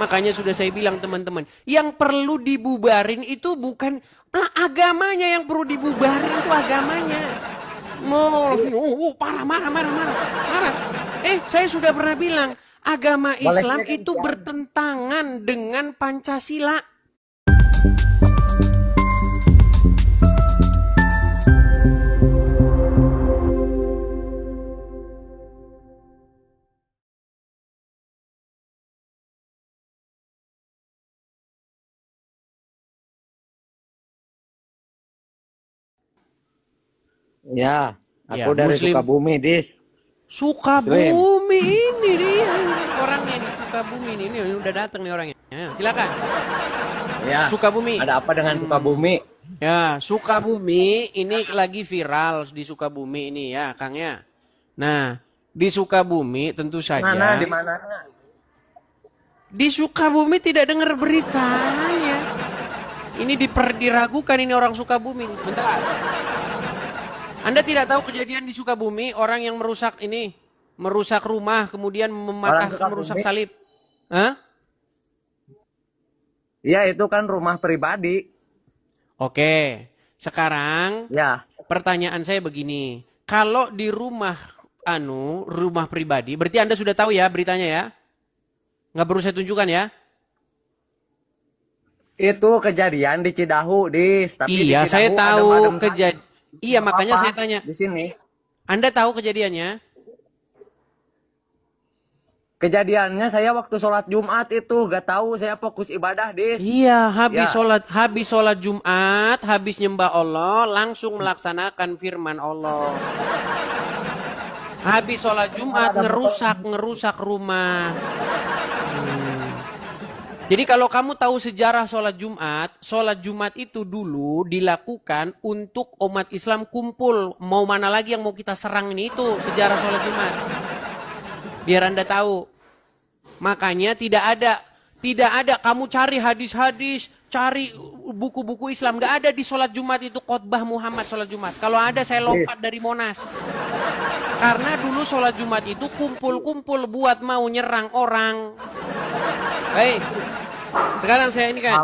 Makanya sudah saya bilang teman-teman, yang perlu dibubarin itu bukan agamanya, yang perlu dibubarin itu agamanya. Parah, marah. Saya sudah pernah bilang, agama Islam itu bertentangan dengan Pancasila. Ya, aku Ya, dari Muslim. Sukabumi, Dis. Sukabumi ini dia orangnya di Sukabumi ini udah datang nih orangnya. Ya, silakan. Ya. Sukabumi. Ada apa dengan Sukabumi? Ya, Sukabumi ini lagi viral di Sukabumi ini ya, Kang ya. Nah, di Sukabumi tentu saja. Di mana? Di Sukabumi tidak dengar beritanya. Ini diragukan ini orang Sukabumi. Bentar. Anda tidak tahu kejadian di Sukabumi, orang yang merusak rumah, kemudian merusak salib. Hah? Ya, itu kan rumah pribadi. Oke, sekarang ya, pertanyaan saya begini. Kalau di rumah pribadi, berarti Anda sudah tahu ya beritanya ya? Nggak perlu saya tunjukkan ya? Itu kejadian di Cidahu, Dis. Tapi iya, di Cidahu saya tahu kejadian. Iya, makanya apa saya tanya. Di sini. Anda tahu kejadiannya? Kejadiannya saya waktu sholat Jumat itu, gak tahu, saya fokus ibadah, Dis. Iya, habis sholat Jumat, habis nyembah Allah, langsung melaksanakan firman Allah. Habis sholat Jumat ngerusak rumah. Jadi kalau kamu tahu sejarah sholat Jumat itu dulu dilakukan untuk umat Islam kumpul. Mau mana lagi yang mau kita serang ini, itu sejarah sholat Jumat. Biar Anda tahu. Makanya tidak ada kamu cari hadis-hadis, cari buku-buku Islam. Gak ada di sholat Jumat itu khotbah Muhammad sholat Jumat. Kalau ada saya lompat dari Monas. Karena dulu sholat Jumat itu kumpul-kumpul buat mau nyerang orang. Baik. Sekarang saya ini kan.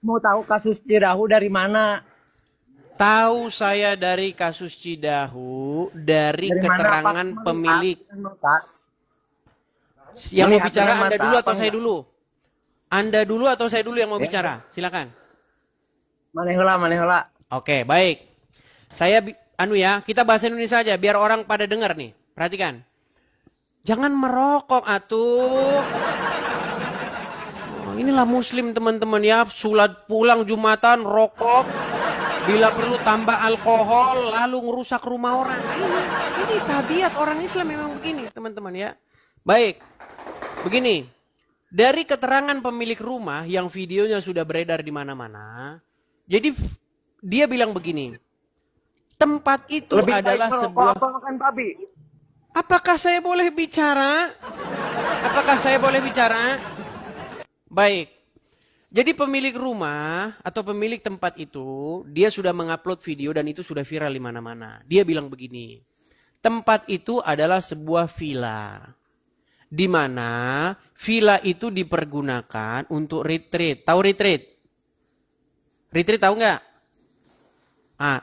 Mau tahu kasus Cidahu dari mana? Tahu saya dari kasus Cidahu dari keterangan pemilik. Yang mau bicara Anda dulu atau saya dulu? Anda dulu atau saya dulu yang mau bicara? Silakan. Manehula. Oke, baik. Saya kita bahasa Indonesia saja biar orang pada dengar nih. Perhatikan. Jangan merokok atuh. Inilah Muslim teman-teman ya, sholat pulang Jumatan rokok, bila perlu tambah alkohol, lalu ngerusak rumah orang. Ini tabiat orang Islam memang begini teman-teman ya. Baik, begini, dari keterangan pemilik rumah yang videonya sudah beredar di mana-mana, jadi dia bilang begini, tempat itu adalah sebuah... Apakah saya boleh bicara? Baik, jadi pemilik rumah atau pemilik tempat itu, dia sudah mengupload video dan itu sudah viral di mana-mana. Dia bilang begini, tempat itu adalah sebuah villa. Di mana villa itu dipergunakan untuk retreat. Tahu retreat? Retreat tahu nggak?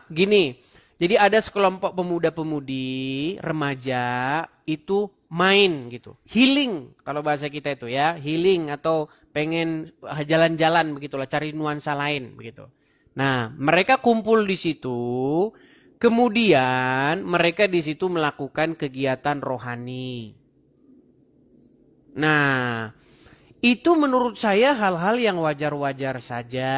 Gini, jadi ada sekelompok pemuda-pemudi, remaja, itu main gitu. Healing kalau bahasa kita itu ya, healing atau pengen jalan-jalan begitulah, cari nuansa lain begitu. Nah, mereka kumpul di situ, kemudian mereka di situ melakukan kegiatan rohani. Nah, itu menurut saya hal-hal yang wajar-wajar saja.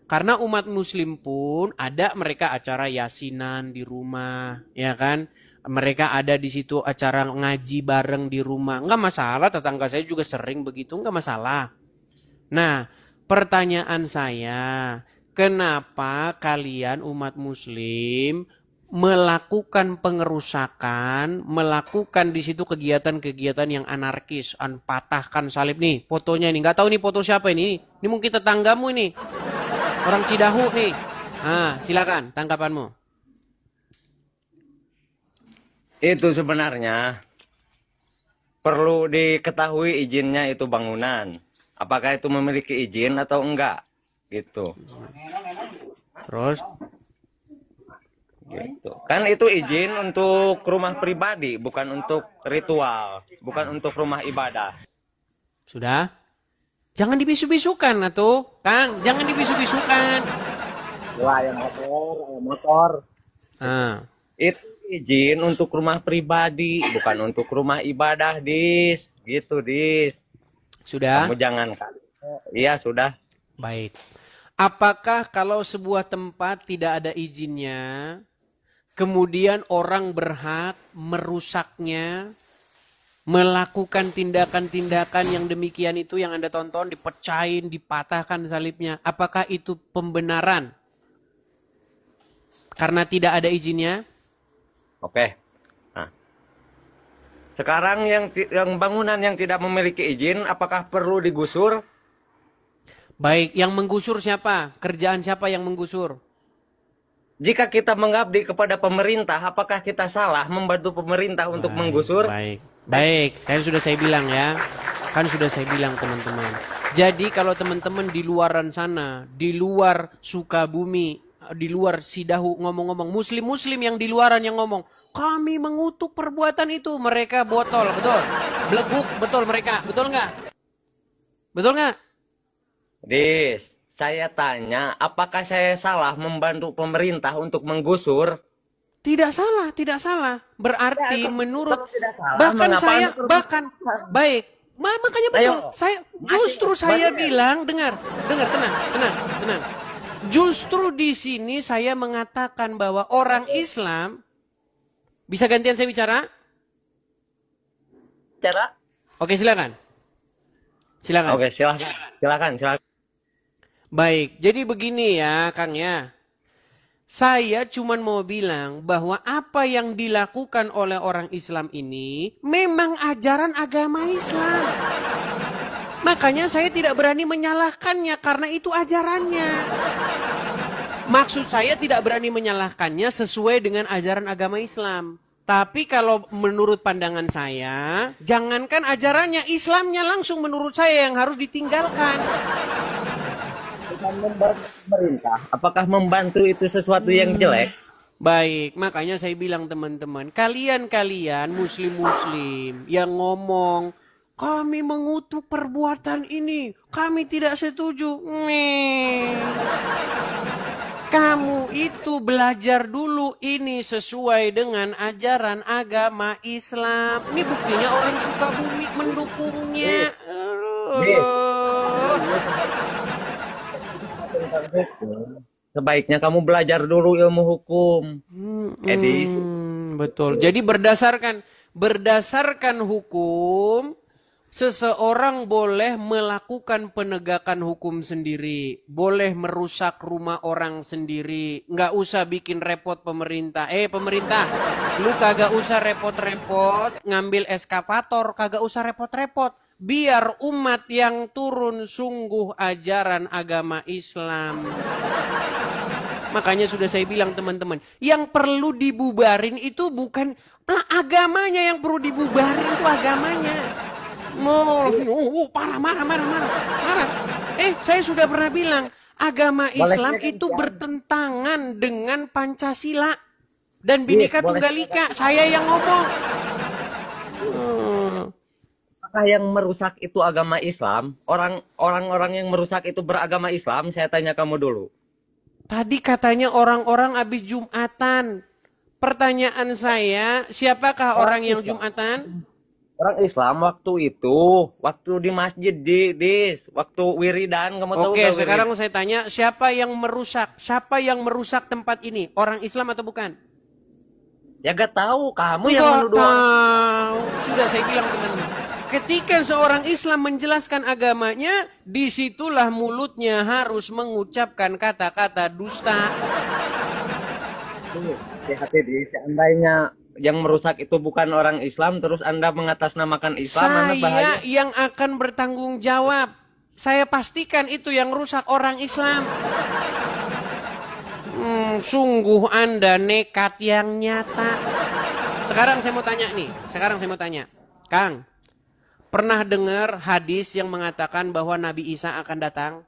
Karena umat Muslim pun ada mereka acara yasinan di rumah, ya kan? Mereka ada di situ acara ngaji bareng di rumah. Enggak masalah, tetangga saya juga sering begitu, enggak masalah. Nah, pertanyaan saya, kenapa kalian umat Muslim melakukan pengerusakan, melakukan di situ kegiatan-kegiatan yang anarkis, patahkan salib nih, fotonya ini, nggak tahu nih foto siapa ini mungkin tetanggamu ini, orang Cidahu nih. Silakan tanggapanmu. Itu sebenarnya perlu diketahui izinnya itu bangunan. Apakah itu memiliki izin atau enggak? Gitu. Terus? Gitu. Kan itu izin untuk rumah pribadi, bukan untuk ritual, bukan untuk rumah ibadah. Sudah? Jangan dibisu-bisukan atuh, Kang. Jangan dibisu-bisukan. Wah, yang motor. Ah, Itu izin untuk rumah pribadi, bukan untuk rumah ibadah, Dis. Gitu, Dis. sudah? Kamu jangan kan. Iya, sudah. Baik. Apakah kalau sebuah tempat tidak ada izinnya, kemudian orang berhak merusaknya, melakukan tindakan-tindakan yang demikian itu yang Anda tonton, dipecahin, dipatahkan salibnya. Apakah itu pembenaran? Karena tidak ada izinnya? Oke. Nah, sekarang yang bangunan yang tidak memiliki izin, apakah perlu digusur? Baik, yang menggusur siapa? Kerjaan siapa yang menggusur? Jika kita mengabdi kepada pemerintah, apakah kita salah membantu pemerintah untuk menggusur? Baik, baik. Saya bilang ya. Kan sudah saya bilang teman-teman. Jadi kalau teman-teman di luaran sana, di luar Sukabumi, di luar Sidahu ngomong-ngomong, muslim-muslim yang di luaran yang ngomong, kami mengutuk perbuatan itu, mereka botol, betul. Beleguk, betul mereka, betul nggak? Betul nggak? Dis, saya tanya, apakah saya salah membantu pemerintah untuk menggusur? Tidak salah, tidak salah. Berarti menurut Tidak salah, bahkan mengapa saya Anda bahkan baik, makanya betul. Ayo. Saya justru saya bilang dengar, tenang, tenang. Justru di sini saya mengatakan bahwa orang Islam bisa gantian saya bicara? Cara? Oke, silakan. Silakan. Oke, silakan. Baik, jadi begini ya, Kang ya. Saya cuma mau bilang bahwa apa yang dilakukan oleh orang Islam ini memang ajaran agama Islam. Makanya saya tidak berani menyalahkannya karena itu ajarannya. Maksud saya tidak berani menyalahkannya sesuai dengan ajaran agama Islam. Tapi kalau menurut pandangan saya, jangankan ajarannya, Islamnya langsung menurut saya yang harus ditinggalkan. Membantu pemerintah, apakah membantu itu sesuatu yang jelek? Baik, makanya saya bilang teman-teman, kalian muslim-muslim yang ngomong, kami mengutuk perbuatan ini, kami tidak setuju. Nih. Kamu itu belajar dulu ini sesuai dengan ajaran agama Islam. Ini buktinya orang Sukabumi mendukungnya. Sebaiknya kamu belajar dulu ilmu hukum. Edi. Betul. Jadi berdasarkan hukum, seseorang boleh melakukan penegakan hukum sendiri, boleh merusak rumah orang sendiri, nggak usah bikin repot pemerintah. Pemerintah, lu kagak usah repot-repot ngambil eskavator, kagak usah repot-repot. Biar umat yang turun sungguh ajaran agama Islam. Makanya sudah saya bilang teman-teman, yang perlu dibubarin itu bukan agamanya, yang perlu dibubarin itu agamanya. Marah. Saya sudah pernah bilang, agama Islam itu bertentangan dengan Pancasila dan Bhinneka Tunggal Ika. Saya yang ngomong. Apakah yang merusak itu agama Islam? Orang-orang yang merusak itu beragama Islam? Saya tanya kamu dulu. Tadi katanya orang-orang habis Jumatan. Pertanyaan saya, siapakah orang yang Jumatan? Orang Islam waktu di masjid waktu wiridan, kamu tahu? Oke, sekarang saya tanya, siapa yang merusak? Siapa yang merusak tempat ini? Orang Islam atau bukan? Ya gak tahu, kamu yang menuduh. Tahu. Sudah saya bilang teman-teman. Ketika seorang Islam menjelaskan agamanya, disitulah mulutnya harus mengucapkan kata-kata dusta. Hati-hati, seandainya yang merusak itu bukan orang Islam, terus Anda mengatasnamakan Islam, Anda bahaya. Saya yang akan bertanggung jawab. Saya pastikan itu yang rusak orang Islam. Sungguh Anda nekat yang nyata. Sekarang saya mau tanya nih. Kang, Pernah dengar hadis yang mengatakan bahwa Nabi Isa akan datang?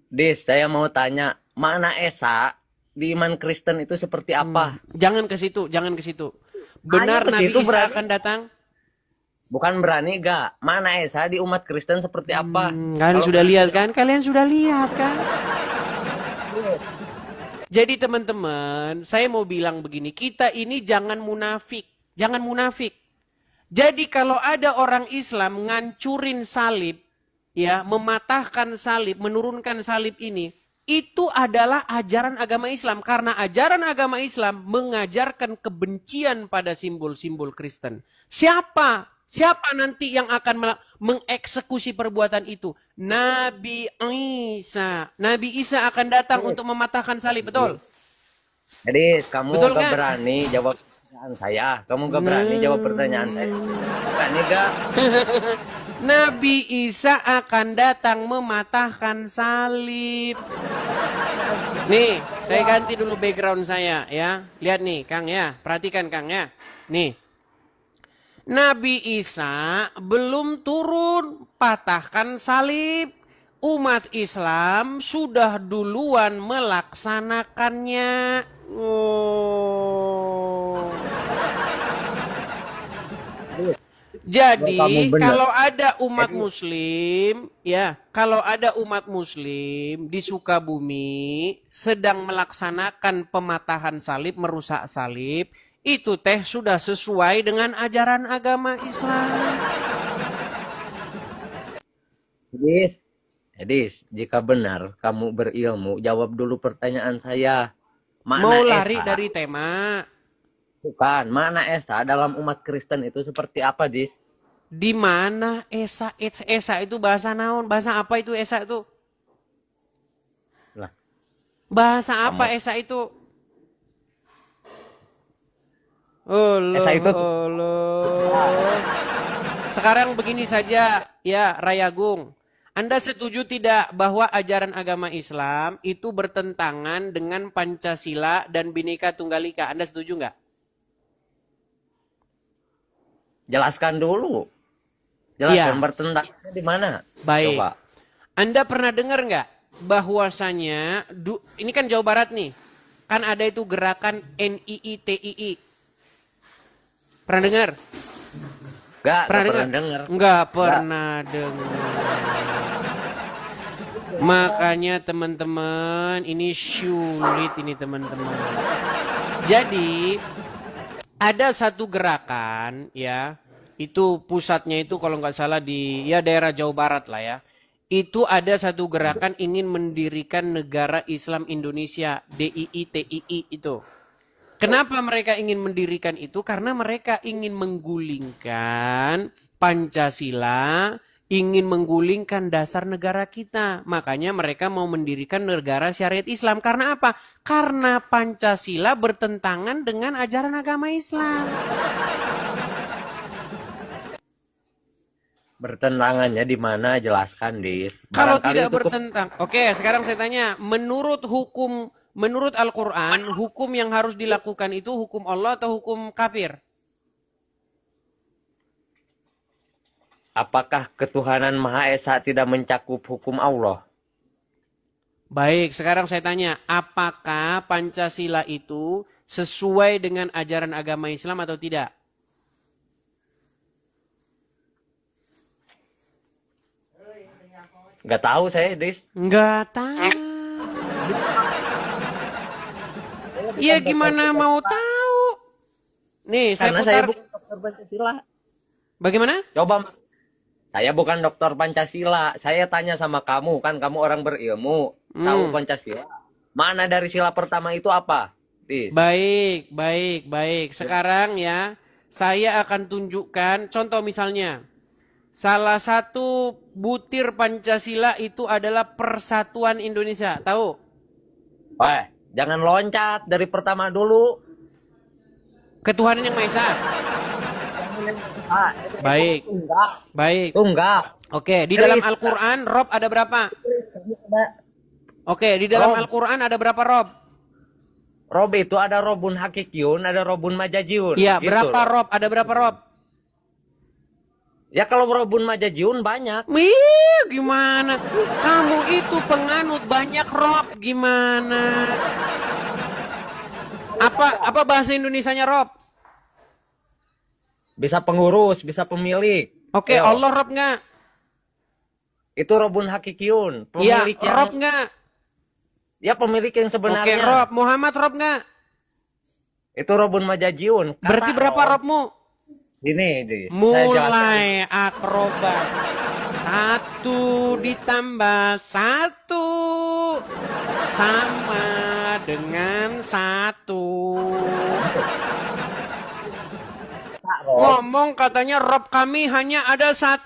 Dis, saya mau tanya, makna Esa di iman Kristen itu seperti apa? Jangan ke situ, jangan ke situ. Hanya Benar ke Nabi situ Isa berani. akan datang? Bukan berani gak? Makna Esa di umat Kristen seperti apa? Kalian Kalau sudah lihat kan? Kalian sudah lihat kan? Jadi teman-teman, saya mau bilang begini, kita ini jangan munafik. Jangan munafik. Jadi kalau ada orang Islam ngancurin salib, ya, mematahkan salib, menurunkan salib ini, itu adalah ajaran agama Islam. Karena ajaran agama Islam mengajarkan kebencian pada simbol-simbol Kristen. Siapa? Siapa nanti yang akan mengeksekusi perbuatan itu? Nabi Isa. Nabi Isa akan datang untuk mematahkan salib, betul? Jadi kamu Betul gak kan? berani jawab pertanyaan saya. Kamu gak berani jawab pertanyaan saya. Berani gak? Nabi Isa akan datang mematahkan salib. Nih, saya ganti dulu background saya ya. Lihat nih, Kang ya. Perhatikan Kang ya. Nih. Nabi Isa belum turun patahkan salib. Umat Islam sudah duluan melaksanakannya. Oh. Jadi kalau ada umat muslim, ya, kalau ada umat muslim di Sukabumi sedang melaksanakan pematahan salib, merusak salib, itu teh sudah sesuai dengan ajaran agama Islam. Edis, jika benar kamu berilmu, jawab dulu pertanyaan saya. Mau lari dari tema? Bukan, makna Esa dalam umat Kristen itu seperti apa, Dis? Di mana Esa? Esa itu bahasa naon? Bahasa apa itu Esa itu? Lah, bahasa apa Esa itu? Esa itu Sekarang begini saja ya Rayagung. Anda setuju tidak bahwa ajaran agama Islam itu bertentangan dengan Pancasila dan Bhinneka Tunggal Ika? Anda setuju nggak? Jelaskan dulu. Jelaskan ya. Bertentangannya di mana? Baik. Coba. Anda pernah dengar nggak bahwasanya ini kan Jawa Barat nih, kan ada itu gerakan NII-TII. Pernah dengar? Nggak pernah dengar. Nggak pernah dengar. Makanya teman-teman, ini sulit ini teman-teman. Jadi ada satu gerakan ya, itu pusatnya itu kalau nggak salah di ya daerah Jawa Barat lah ya. Itu ada satu gerakan ingin mendirikan negara Islam Indonesia, DII-TII itu. Kenapa mereka ingin mendirikan itu? Karena mereka ingin menggulingkan Pancasila, ingin menggulingkan dasar negara kita. Makanya mereka mau mendirikan negara syariat Islam. Karena apa? Karena Pancasila bertentangan dengan ajaran agama Islam. Bertentangannya di mana? Jelaskan, Dis. Kalau tidak bertentang. Oke, sekarang saya tanya, menurut Al-Quran, hukum yang harus dilakukan itu hukum Allah atau hukum kafir? Apakah ketuhanan Maha Esa tidak mencakup hukum Allah? Baik, sekarang saya tanya, apakah Pancasila itu sesuai dengan ajaran agama Islam atau tidak? Nggak tahu saya, Dis. Nggak tahu. Iya gimana mau tahu? Nih, Karena saya bukan dokter Pancasila. Bagaimana? Coba, saya bukan dokter Pancasila. Saya tanya sama kamu, kan kamu orang berilmu, tahu Pancasila. Mana dari sila pertama itu apa? Dis. Baik. Sekarang ya, saya akan tunjukkan contoh misalnya. Salah satu butir Pancasila itu adalah Persatuan Indonesia. Tahu? Wah, jangan loncat dari pertama dulu. Ketuhanan yang Maha Esa. Baik. Tunggal. Oke, di dalam Al-Quran Rob ada berapa? Oke, di dalam Al-Quran ada berapa Rob? Rob itu ada Robun Hakikyun, ada Robun Majajiun. Iya, gitu berapa Rob? Ada berapa Rob? Ya kalau Robun Majajiun banyak. Wih, gimana? Kamu itu penganut banyak Rob, gimana? Apa bahasa Indonesianya Rob? Bisa pengurus, bisa pemilik. Oke, Ayo. Allah Rob nggak? Itu Robun Hakikiun. Iya, Pemilik yang Rob nggak? ya pemilik yang Oke, sebenarnya. Rob. Muhammad Rob nggak? Itu Robun Majajiun. Berarti berapa Robmu? Ini, saya jelaskan. Mulai akrobat. 1 ditambah 1 sama dengan 1. Kak Rob, Ngomong katanya Rob kami hanya ada 1.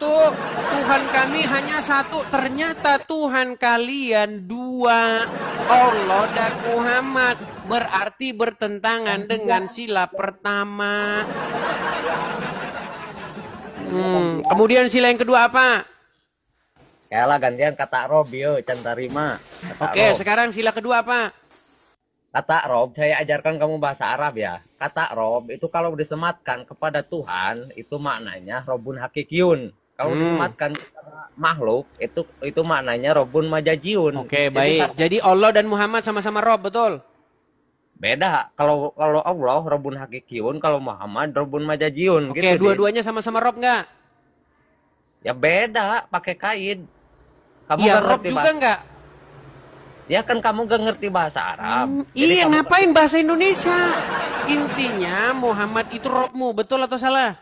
Tuhan kami hanya 1. Ternyata Tuhan kalian 2. Allah dan Muhammad. Berarti bertentangan dengan sila pertama. Kemudian sila yang kedua apa? Yalah gantian kata Rob, yo, cantarima. Oke, sekarang sila kedua apa? Kata Rob, saya ajarkan kamu bahasa Arab ya. Kata Rob itu kalau disematkan kepada Tuhan, itu maknanya Robun Hakikiun. Kalau disematkan kepada makhluk, itu maknanya Robun Majajiun. Oke, baik. Jadi Allah dan Muhammad sama-sama Rob, betul? Beda. Kalau Allah Robun Hakikiun, kalau Muhammad Robun Majajiun. Oke, gitu, dua-duanya sama-sama Rob nggak? ya beda, pakai kaid. Kamu Iya, gak Rob ngerti juga bahasa. nggak? Ya kan kamu gak ngerti bahasa Arab. Jadi Iya, kamu ngapain bahasa Indonesia? Intinya Muhammad itu Robmu, betul atau salah?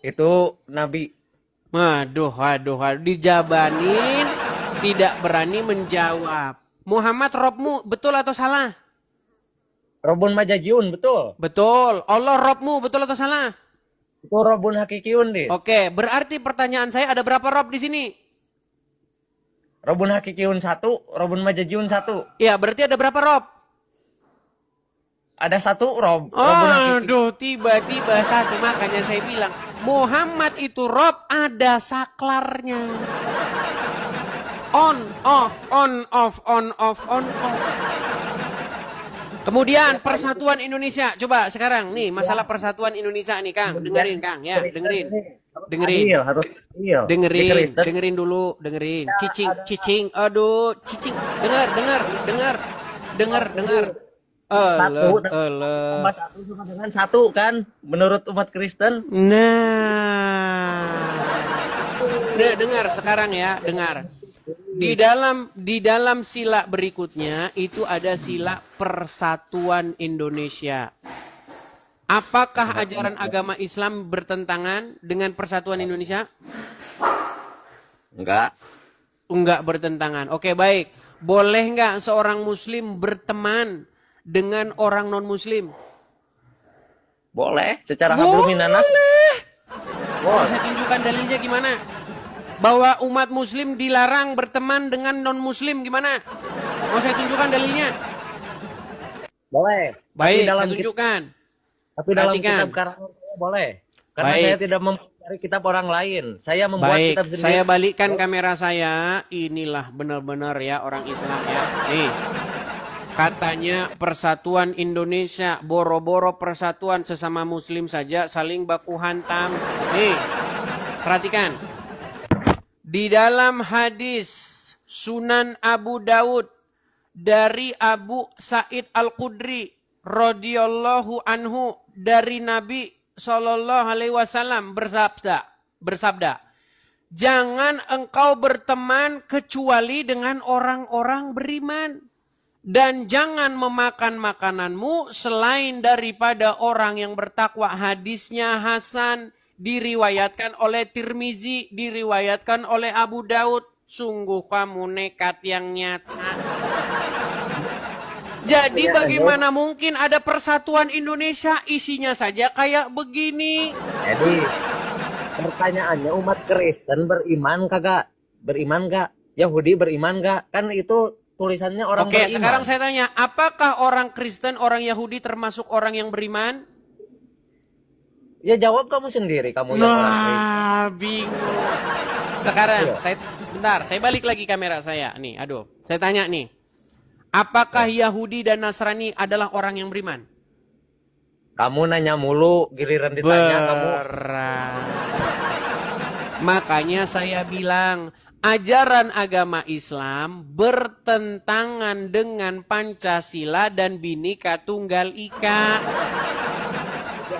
itu Nabi. Waduh, dijabanin, tidak berani menjawab. Muhammad Robmu, betul atau salah? Robun Majajiun, betul. Betul. Allah Robmu, betul atau salah? Itu Robun Hakikiun, Dis. Oke, berarti pertanyaan saya ada berapa Rob di sini? Robun Hakikiun 1, Robun Majajiun 1. Ya, berarti ada berapa Rob? Ada 1 Robun Hakikiun. Aduh, tiba-tiba 1. Makanya saya bilang, Muhammad itu Rob, ada saklarnya. On, off, on, off, on, off, on, off. Kemudian persatuan Indonesia. Coba sekarang nih masalah persatuan Indonesia nih Kang. Dengerin Kang ya, dengerin. Adil, harus adil. Di Dengerin, Kristen, dengerin dulu, dengerin. Cicing, aduh, cicing. Dengar. satu Eleh. tambah 1 sama dengan 1 kan menurut umat Kristen. Nah, dengar sekarang ya, dengar. Di dalam sila berikutnya itu ada sila persatuan Indonesia. Apakah ajaran agama Islam bertentangan dengan persatuan Indonesia? Enggak. Enggak bertentangan. Oke, baik. Boleh enggak seorang muslim berteman dengan orang non-muslim? Boleh secara hablum minanas. Boleh. Saya tunjukkan dalilnya gimana? Bahwa umat muslim dilarang berteman dengan non-muslim gimana? Mau saya tunjukkan dalilnya? Boleh. Baik, dalam saya tunjukkan. Tapi dalam Perhatikan. kitab karangan saya boleh. Karena Baik. saya tidak mempelajari kitab orang lain. Saya membuat Baik, kitab sendiri. saya balikkan kamera saya. Inilah benar-benar ya orang Islam ya. Nih, katanya persatuan Indonesia, boro-boro persatuan sesama muslim saja saling baku hantam. Nih, perhatikan. Di dalam hadis Sunan Abu Daud dari Abu Sa'id Al-Khudri radhiyallahu anhu dari Nabi Shallallahu alaihi wasallam bersabda, jangan engkau berteman kecuali dengan orang-orang beriman, dan jangan memakan makananmu selain daripada orang yang bertakwa. Hadisnya hasan, diriwayatkan oleh Tirmizi, diriwayatkan oleh Abu Daud. Sungguh kamu nekat yang nyata. Jadi bagaimana mungkin ada persatuan Indonesia isinya saja kayak begini? Jadi pertanyaannya umat Kristen beriman kagak? Beriman gak? Yahudi beriman gak? Kan itu tulisannya orang Oke, beriman. sekarang saya tanya, apakah orang Kristen, orang Yahudi termasuk orang yang beriman? Ya jawab kamu sendiri, kamu yang orang Kristen. Nah, bingung. Sekarang, sebentar, saya balik lagi kamera saya. Nih, aduh, saya tanya nih. Apakah Yahudi dan Nasrani adalah orang yang beriman? Kamu nanya mulu, giliran ditanya kamu. Berat. Makanya saya bilang, ajaran agama Islam bertentangan dengan Pancasila dan Bhinneka Tunggal Ika.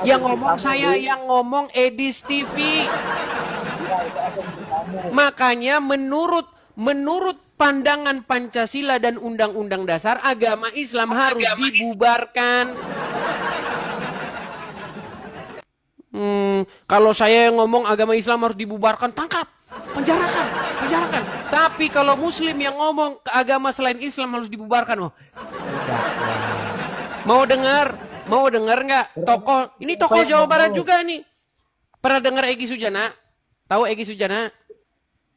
Yang ngomong saya, yang ngomong Edis TV. Makanya menurut pandangan Pancasila dan Undang-Undang Dasar, agama Islam harus dibubarkan. Kalau saya yang ngomong agama Islam harus dibubarkan, tangkap, penjarakan. Tapi kalau Muslim yang ngomong agama selain Islam harus dibubarkan, oh, mau dengar nggak? Tokoh Jawa Barat juga nih. Pernah dengar Egy Sujana? Tahu Egy Sujana?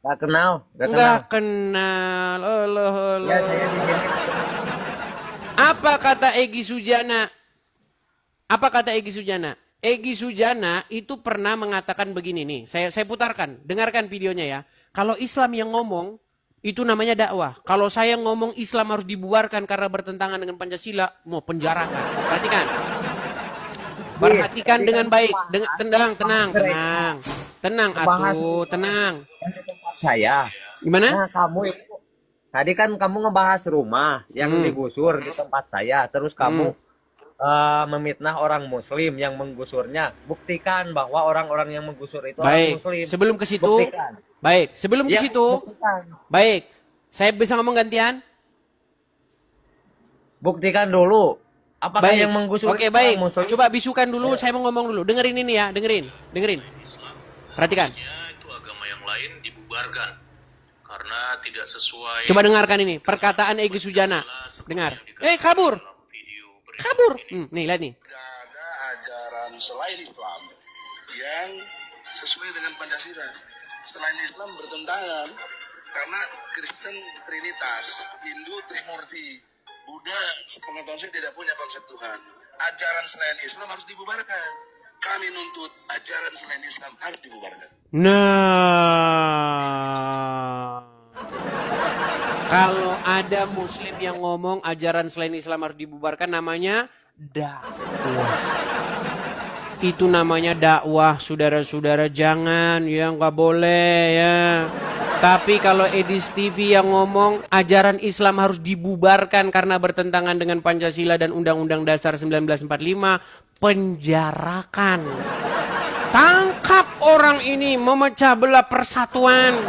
Gak kenal. Nggak kenal. Allah. Ya, saya di sini. Apa kata Egy Sujana? Egy Sujana itu pernah mengatakan begini nih. Saya putarkan, dengarkan videonya ya. Kalau Islam yang ngomong, itu namanya dakwah. Kalau saya ngomong Islam harus dibubarkan karena bertentangan dengan Pancasila, mau penjarakan. Perhatikan dengan baik. Tenang atuh, tenang. Saya. Gimana? Nah, kamu itu tadi kan kamu ngebahas rumah yang digusur di tempat saya, terus kamu memitnah orang Muslim yang menggusurnya. Buktikan bahwa orang-orang yang menggusur itu orang Muslim. Sebelum ke situ, buktikan. Baik, saya bisa ngomong gantian. Buktikan dulu. Apakah yang menggusur? Oke, baik. Muslim? Coba bisukan dulu, saya mau ngomong dulu. Dengerin ini ya, dengerin. Perhatikan. Itu agama yang lain dibubarkan karena tidak sesuai. Coba dengarkan ini, perkataan Egy Sujana. Dengar. Kabur. Nih, lihat nih. Ada ajaran selain Islam yang sesuai dengan Pancasila. Selain Islam bertentangan karena Kristen Trinitas, Hindu Trimurti, Buddha sepengetahuan saya tidak punya konsep Tuhan. Ajaran selain Islam harus dibubarkan. Kami nuntut ajaran selain Islam harus dibubarkan. Nah, kalau ada Muslim yang ngomong ajaran selain Islam harus dibubarkan, namanya dakwah. Itu namanya dakwah, saudara-saudara. Jangan, ya nggak boleh ya. Tapi kalau Edis TV yang ngomong ajaran Islam harus dibubarkan karena bertentangan dengan Pancasila dan Undang-Undang Dasar 1945, penjarakan. Tangkap orang ini, memecah belah persatuan.